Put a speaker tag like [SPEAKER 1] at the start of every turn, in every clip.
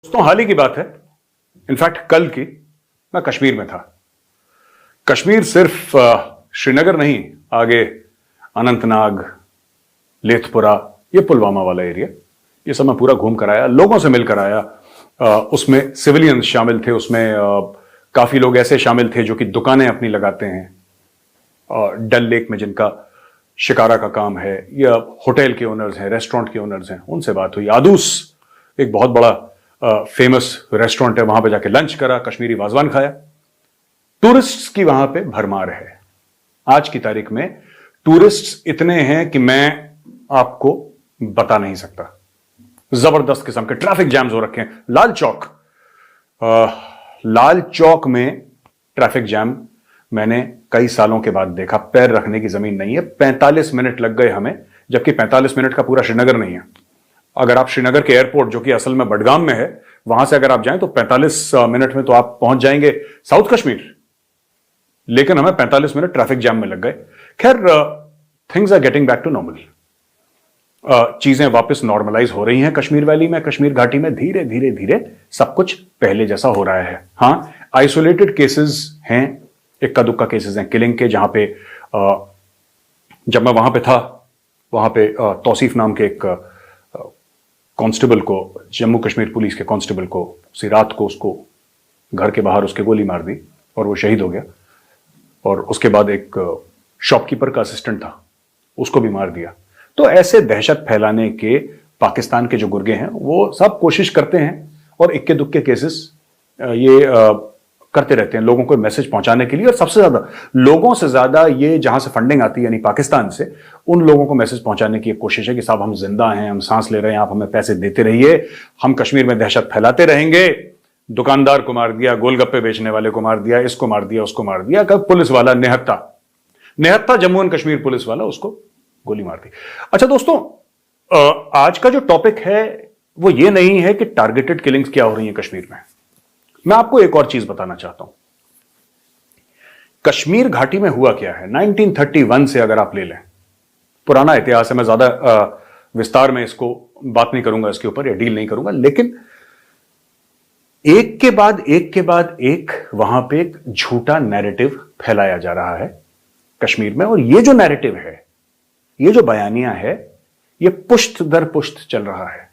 [SPEAKER 1] दोस्तों हाल ही की बात है, इनफैक्ट कल की, मैं कश्मीर में था। कश्मीर सिर्फ श्रीनगर नहीं, आगे अनंतनाग, लेथपुरा, ये पुलवामा वाला एरिया, ये सब मैं पूरा घूम कर आया, लोगों से मिलकर आया। उसमें सिविलियंस शामिल थे, उसमें काफी लोग ऐसे शामिल थे जो कि दुकानें अपनी लगाते हैं डल लेक में, जिनका शिकारा का काम है, या होटल के ओनर्स हैं, रेस्टोरेंट के ओनर्स हैं, उनसे बात हुई। आदूस एक बहुत बड़ा फेमस रेस्टोरेंट है, वहां पे जाके लंच करा, कश्मीरी वाजवान खाया। टूरिस्ट्स की वहां पे भरमार है। आज की तारीख में टूरिस्ट्स इतने हैं कि मैं आपको बता नहीं सकता। जबरदस्त किस्म के ट्रैफिक जैम्स हो रखे हैं। लाल चौक में ट्रैफिक जैम मैंने कई सालों के बाद देखा। पैर रखने की जमीन नहीं है। 45 मिनट लग गए हमें, जबकि 45 मिनट का पूरा श्रीनगर नहीं है। अगर आप श्रीनगर के एयरपोर्ट, जो कि असल में बडगाम में है, वहां से अगर आप जाएं तो 45 मिनट में तो आप पहुंच जाएंगे साउथ कश्मीर, लेकिन हमें 45 मिनट ट्रैफिक जैम में लग गए। खैर, things are getting back to normal. चीजें वापस नॉर्मलाइज हो रही हैं कश्मीर वैली में, कश्मीर घाटी में। धीरे धीरे धीरे सब कुछ पहले जैसा हो रहा है। हां, आइसोलेटेड केसेस हैं, इक्का दुक्का केसेस हैं किलिंग के, जहां पे जब मैं वहां पे था, वहां पे तौसीफ नाम के एक कांस्टेबल को, जम्मू कश्मीर पुलिस के कांस्टेबल को, उसी रात को उसको घर के बाहर उसके गोली मार दी और वो शहीद हो गया। और उसके बाद एक शॉपकीपर का असिस्टेंट था, उसको भी मार दिया। तो ऐसे दहशत फैलाने के पाकिस्तान के जो गुर्गे हैं, वो सब कोशिश करते हैं और इक्के दुक्के केसेस ये करते रहते हैं लोगों को मैसेज पहुंचाने के लिए। और सबसे ज्यादा, लोगों से ज्यादा ये जहां से फंडिंग आती है, यानी पाकिस्तान से, उन लोगों को मैसेज पहुंचाने की एक कोशिश है कि साहब हम जिंदा हैं, हम सांस ले रहे हैं, आप हमें पैसे देते रहिए, हम कश्मीर में दहशत फैलाते रहेंगे। दुकानदार को मार दिया, गोलगप्पे बेचने वाले को मार दिया, इसको मार दिया, उसको मार दिया। कब पुलिस वाला निहत्ता जम्मू एंड कश्मीर पुलिस वाला, उसको गोली मार दी। अच्छा दोस्तों, आज का जो टॉपिक है वो ये नहीं है कि टारगेटेड किलिंग्स क्या हो रही है कश्मीर में। मैं आपको एक और चीज बताना चाहता हूं। कश्मीर घाटी में हुआ क्या है 1931 से, अगर आप ले लें, पुराना इतिहास है, मैं ज्यादा विस्तार में इसको बात नहीं करूंगा, इसके ऊपर या डील नहीं करूंगा, लेकिन एक के बाद एक वहां पे एक झूठा नैरेटिव फैलाया जा रहा है कश्मीर में। और ये जो नैरेटिव है, ये जो बयानिया है, ये पुश्त दर पुश्त चल रहा है।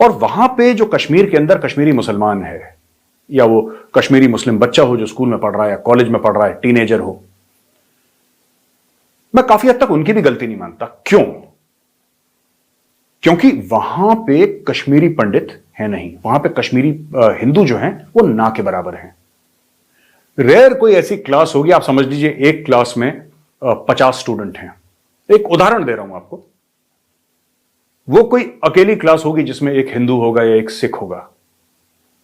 [SPEAKER 1] और वहां पे जो कश्मीर के अंदर कश्मीरी मुसलमान है, या वो कश्मीरी मुस्लिम बच्चा हो जो स्कूल में पढ़ रहा है या कॉलेज में पढ़ रहा है, टीनेजर हो, मैं काफी हद तक उनकी भी गलती नहीं मानता। क्यों? क्योंकि वहां पे कश्मीरी पंडित है नहीं, वहां पे कश्मीरी हिंदू जो हैं वो ना के बराबर हैं। रेयर कोई ऐसी क्लास होगी, आप समझ लीजिए एक क्लास में 50 स्टूडेंट हैं। एक उदाहरण दे रहा हूं आपको, वो कोई अकेली क्लास होगी जिसमें एक हिंदू होगा या एक सिख होगा,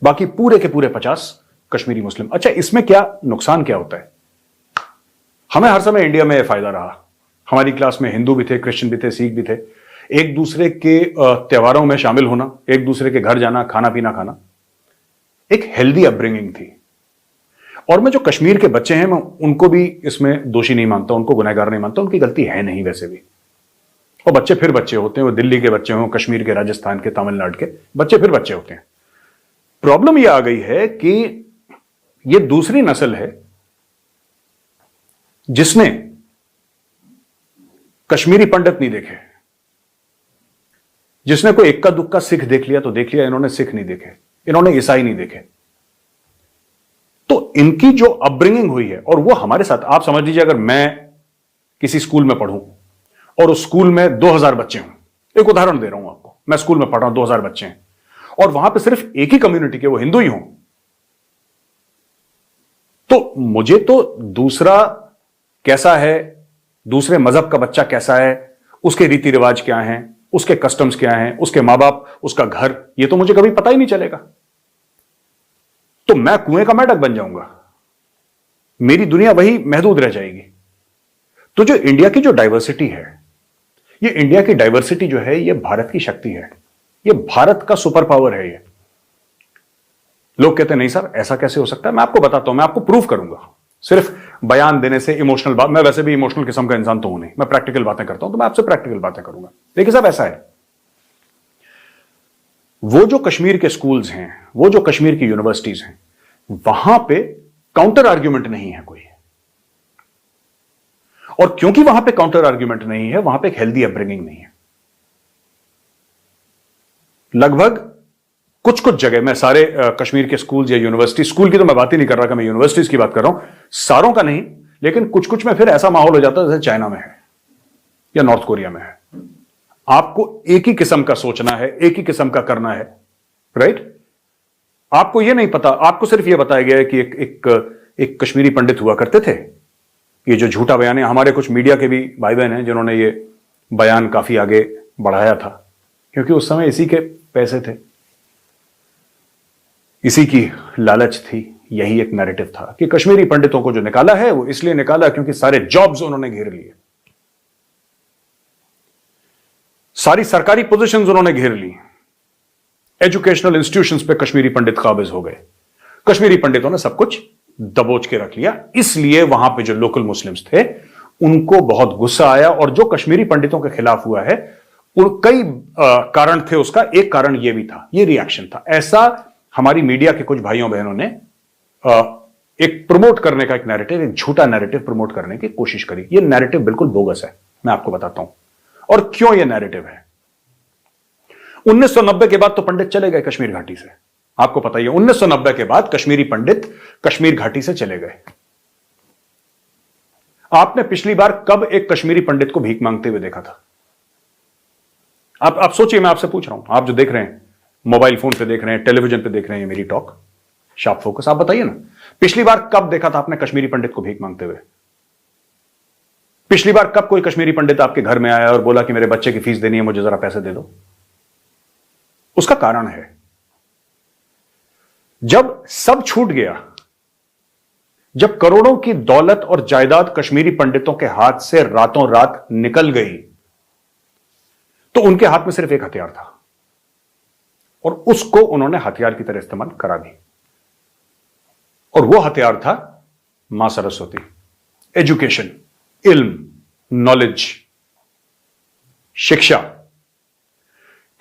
[SPEAKER 1] बाकी पूरे के पूरे 50 कश्मीरी मुस्लिम। अच्छा, इसमें क्या नुकसान क्या होता है? हमें हर समय इंडिया में यह फायदा रहा, हमारी क्लास में हिंदू भी थे, क्रिश्चियन भी थे, सिख भी थे। एक दूसरे के त्योहारों में शामिल होना, एक दूसरे के घर जाना, खाना पीना खाना, एक हेल्दी अपब्रिंगिंग थी। और मैं जो कश्मीर के बच्चे हैं, मैं उनको भी इसमें दोषी नहीं मानता, उनको गुनहगार नहीं मानता, उनकी गलती है नहीं वैसे भी। और बच्चे फिर बच्चे होते हैं, वो दिल्ली के बच्चे हों, कश्मीर के, राजस्थान के, तमिलनाडु के बच्चे फिर बच्चे होते हैं। प्रॉब्लम यह आ गई है कि यह दूसरी नस्ल है जिसने कश्मीरी पंडित नहीं देखे, जिसने कोई इक्का दुक्का सिख देख लिया तो देख लिया, इन्होंने सिख नहीं देखे, इन्होंने ईसाई नहीं देखे। तो इनकी जो अपब्रिंगिंग हुई है, और वो हमारे साथ, आप समझ लीजिए अगर मैं किसी स्कूल में पढ़ूं और उस स्कूल में 2000 बच्चे हों, एक उदाहरण दे रहा हूं आपको, मैं स्कूल में पढ़ रहा हूं, 2000 बच्चे हैं, और वहां पे सिर्फ एक ही कम्युनिटी के, वो हिंदू ही हों, तो मुझे तो दूसरा कैसा है, दूसरे मजहब का बच्चा कैसा है, उसके रीति रिवाज क्या हैं, उसके कस्टम्स क्या हैं, उसके मां बाप, उसका घर, ये तो मुझे कभी पता ही नहीं चलेगा। तो मैं कुएं का मेंढक बन जाऊंगा, मेरी दुनिया वही महदूद रह जाएगी। तो जो इंडिया की जो डाइवर्सिटी है, ये इंडिया की डाइवर्सिटी जो है, ये भारत की शक्ति है, ये भारत का सुपर पावर है। ये लोग कहते हैं नहीं सर ऐसा कैसे हो सकता है, मैं आपको बताता हूं, मैं आपको प्रूफ करूंगा। सिर्फ बयान देने से, इमोशनल बात, मैं वैसे भी इमोशनल किस्म का इंसान तो हूं नहीं, मैं प्रैक्टिकल बातें करता हूं, तो मैं आपसे प्रैक्टिकल बातें करूंगा। देखिए साहब, ऐसा है, वो जो कश्मीर के स्कूल्स हैं, वो जो कश्मीर की यूनिवर्सिटीज हैं, वहां पे काउंटर आर्ग्यूमेंट नहीं है कोई। और क्योंकि वहां पे काउंटर आर्ग्यूमेंट नहीं है, वहां पे एक हेल्दी अपब्रिंगिंग नहीं है। लगभग कुछ कुछ जगह, मैं सारे कश्मीर के स्कूल या यूनिवर्सिटी, स्कूल की तो मैं बात ही नहीं कर रहा कि मैं यूनिवर्सिटीज की बात कर रहा हूं, सारों का नहीं, लेकिन कुछ कुछ में फिर ऐसा माहौल हो जाता है जैसे चाइना में है या नॉर्थ कोरिया में है। आपको एक ही किस्म का सोचना है, एक ही किस्म का करना है, राइट? आपको यह नहीं पता, आपको सिर्फ यह बताया गया है कि एक कश्मीरी पंडित हुआ करते थे। ये जो झूठा बयान है, हमारे कुछ मीडिया के भी भाई बहन हैं जिन्होंने ये बयान काफी आगे बढ़ाया था, क्योंकि उस समय इसी के पैसे थे, इसी की लालच थी। यही एक नैरेटिव था कि कश्मीरी पंडितों को जो निकाला है वो इसलिए निकाला क्योंकि सारे जॉब्स उन्होंने घेर लिए, सारी सरकारी पोजीशंस उन्होंने घेर ली, एजुकेशनल इंस्टीट्यूशंस पे कश्मीरी पंडित काबिज हो गए, कश्मीरी पंडितों ने सब कुछ दबोच के रख लिया। इसलिए वहां पे जो लोकल मुस्लिम्स थे उनको बहुत गुस्सा आया, और जो कश्मीरी पंडितों के खिलाफ हुआ है कई कारण थे उसका। एक कारण यह भी था, यह रिएक्शन था। ऐसा हमारी मीडिया के कुछ भाइयों बहनों ने एक प्रमोट करने का एक नैरेटिव, एक झूठा नैरेटिव प्रमोट करने की कोशिश करी। यह नैरेटिव बिल्कुल बोगस है, मैं आपको बताता हूं और क्यों यह नैरेटिव है। 1990 के बाद तो पंडित चले गए कश्मीर घाटी से, आपको पता ही है। 1990 के बाद कश्मीरी पंडित कश्मीर घाटी से चले गए। आपने पिछली बार कब एक कश्मीरी पंडित को भीख मांगते हुए देखा था? आप सोचिए, मैं आपसे पूछ रहा हूं, आप जो देख रहे हैं, मोबाइल फोन पे देख रहे हैं, टेलीविजन पे देख रहे हैं मेरी टॉक शार्प फोकस, आप बताइए ना, पिछली बार कब देखा था आपने कश्मीरी पंडित को भीख मांगते हुए? पिछली बार कब कोई कश्मीरी पंडित आपके घर में आया और बोला कि मेरे बच्चे की फीस देनी है, मुझे जरा पैसे दे दो? उसका कारण है, जब सब छूट गया, जब करोड़ों की दौलत और जायदाद कश्मीरी पंडितों के हाथ से रातों रात निकल गई, तो उनके हाथ में सिर्फ एक हथियार था, और उसको उन्होंने हथियार की तरह इस्तेमाल करा दी। और वो हथियार था मां सरस्वती, एजुकेशन, इल्म, नॉलेज, शिक्षा।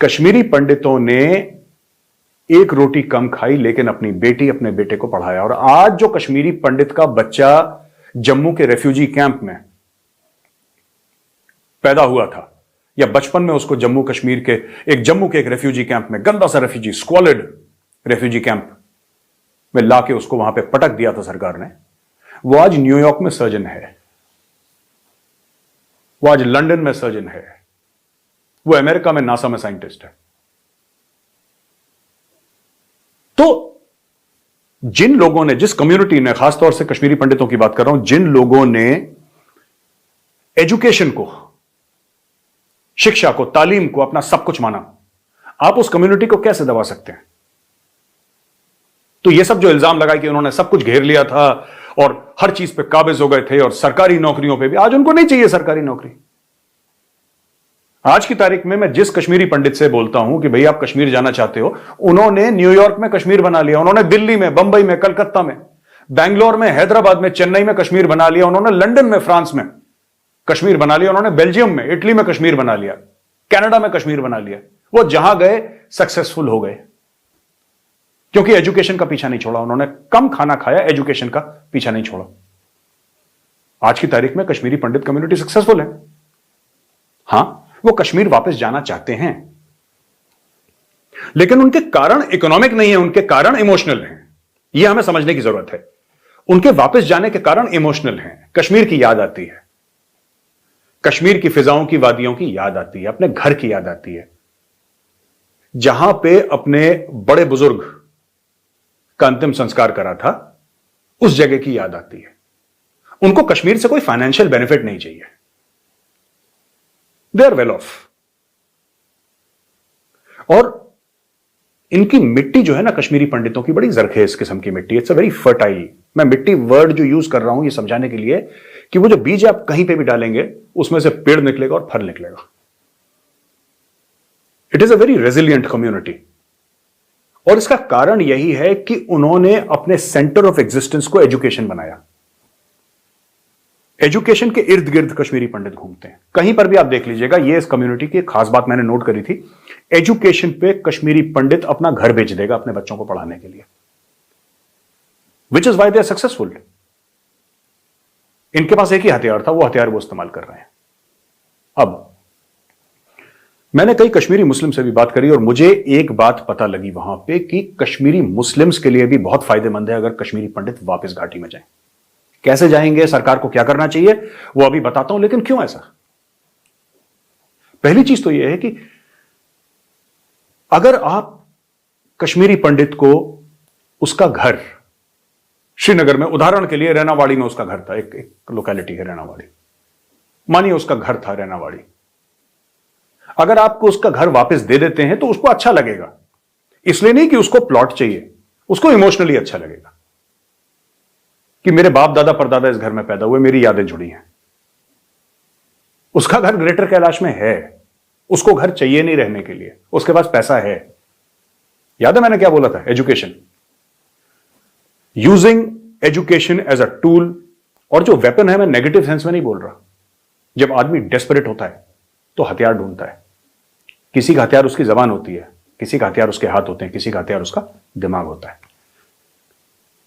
[SPEAKER 1] कश्मीरी पंडितों ने एक रोटी कम खाई, लेकिन अपनी बेटी, अपने बेटे को पढ़ाया। और आज जो कश्मीरी पंडित का बच्चा जम्मू के रेफ्यूजी कैंप में पैदा हुआ था, या बचपन में उसको जम्मू के एक रेफ्यूजी कैंप में, गंदा सा रेफ्यूजी, स्क्वालिड रेफ्यूजी कैंप में लाके उसको वहां पे पटक दिया था सरकार ने, वो आज न्यूयॉर्क में सर्जन है, वो आज लंदन में सर्जन है, वो अमेरिका में नासा में साइंटिस्ट है। तो जिन लोगों ने, जिस कम्युनिटी ने, खासतौर से कश्मीरी पंडितों की बात कर रहा हूं, जिन लोगों ने एजुकेशन को, शिक्षा को, तालीम को अपना सब कुछ माना, आप उस कम्युनिटी को कैसे दबा सकते हैं? तो ये सब जो इल्जाम लगाए कि उन्होंने सब कुछ घेर लिया था और हर चीज पे काबिज हो गए थे, और सरकारी नौकरियों पे भी, आज उनको नहीं चाहिए सरकारी नौकरी। आज की तारीख में मैं जिस कश्मीरी पंडित से बोलता हूं कि भाई आप कश्मीर जाना चाहते हो, उन्होंने न्यूयॉर्क में कश्मीर बना लिया, उन्होंने दिल्ली में, बंबई में, कलकत्ता में, बैंगलोर में, हैदराबाद में, चेन्नई में कश्मीर बना लिया, उन्होंने लंदन में, फ्रांस में कश्मीर बना लिया, उन्होंने बेल्जियम में, इटली में कश्मीर बना लिया, कनाडा में कश्मीर बना लिया। वो जहां गए सक्सेसफुल हो गए, क्योंकि एजुकेशन का पीछा नहीं छोड़ा उन्होंने। कम खाना खाया, एजुकेशन का पीछा नहीं छोड़ा। आज की तारीख में कश्मीरी पंडित कम्युनिटी सक्सेसफुल है। हां, वो कश्मीर वापस जाना चाहते हैं, लेकिन उनके कारण इकोनॉमिक नहीं है, उनके कारण इमोशनल हैं। यह हमें समझने की जरूरत है। उनके वापस जाने के कारण इमोशनल हैं। कश्मीर की याद आती है, कश्मीर की फिजाओं की, वादियों की याद आती है, अपने घर की याद आती है, जहां पे अपने बड़े बुजुर्ग का अंतिम संस्कार करा था, उस जगह की याद आती है। उनको कश्मीर से कोई फाइनेंशियल बेनिफिट नहीं चाहिए, दे आर वेल ऑफ। और इनकी मिट्टी जो है ना, कश्मीरी पंडितों की बड़ी जरखेज किस्म की मिट्टी, इट्स अ वेरी फर्टाइल। मैं मिट्टी वर्ड जो यूज कर रहा हूं ये समझाने के लिए कि वो जो बीज आप कहीं पे भी डालेंगे उसमें से पेड़ निकलेगा और फल निकलेगा। It is a very resilient community. और इसका कारण यही है कि उन्होंने अपने सेंटर ऑफ एग्जिस्टेंस को एजुकेशन बनाया। एजुकेशन के इर्द गिर्द कश्मीरी पंडित घूमते हैं, कहीं पर भी आप देख लीजिएगा। ये इस कम्युनिटी की खास बात मैंने नोट करी थी। एजुकेशन पे कश्मीरी पंडित अपना घर बेच देगा अपने बच्चों को पढ़ाने के लिए, which is why they are successful. इनके पास एक ही हथियार था, वो हथियार वो इस्तेमाल कर रहे हैं। अब मैंने कई कश्मीरी मुस्लिम से भी बात करी और मुझे एक बात पता लगी वहां पे कि कश्मीरी मुस्लिम्स के लिए भी बहुत फायदेमंद है अगर कश्मीरी पंडित वापस घाटी में जाएं। कैसे जाएंगे, सरकार को क्या करना चाहिए, वो अभी बताता हूं, लेकिन क्यों ऐसा। पहली चीज तो यह है कि अगर आप कश्मीरी पंडित को उसका घर श्रीनगर में, उदाहरण के लिए रैनावाड़ी में उसका घर था, एक लोकेलिटी है रैनावाड़ी, मानिए उसका घर था रैनावाड़ी, अगर आपको उसका घर वापस दे देते हैं तो उसको अच्छा लगेगा। इसलिए नहीं कि उसको प्लॉट चाहिए, उसको इमोशनली अच्छा लगेगा कि मेरे बाप दादा परदादा इस घर में पैदा हुए, मेरी यादें जुड़ी हैं। उसका घर ग्रेटर कैलाश में है, उसको घर चाहिए नहीं रहने के लिए, उसके पास पैसा है। याद है मैंने क्या बोला था, education, using education as a tool. और जो वेपन है, मैं नेगेटिव सेंस में नहीं बोल रहा। जब आदमी डेस्परेट होता है तो हथियार ढूंढता है। किसी का हथियार उसकी जबान होती है, किसी का हथियार उसके हाथ होते हैं, किसी का हथियार उसका दिमाग होता है।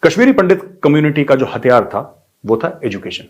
[SPEAKER 1] कश्मीरी पंडित कम्युनिटी का जो हथियार था वो था एजुकेशन।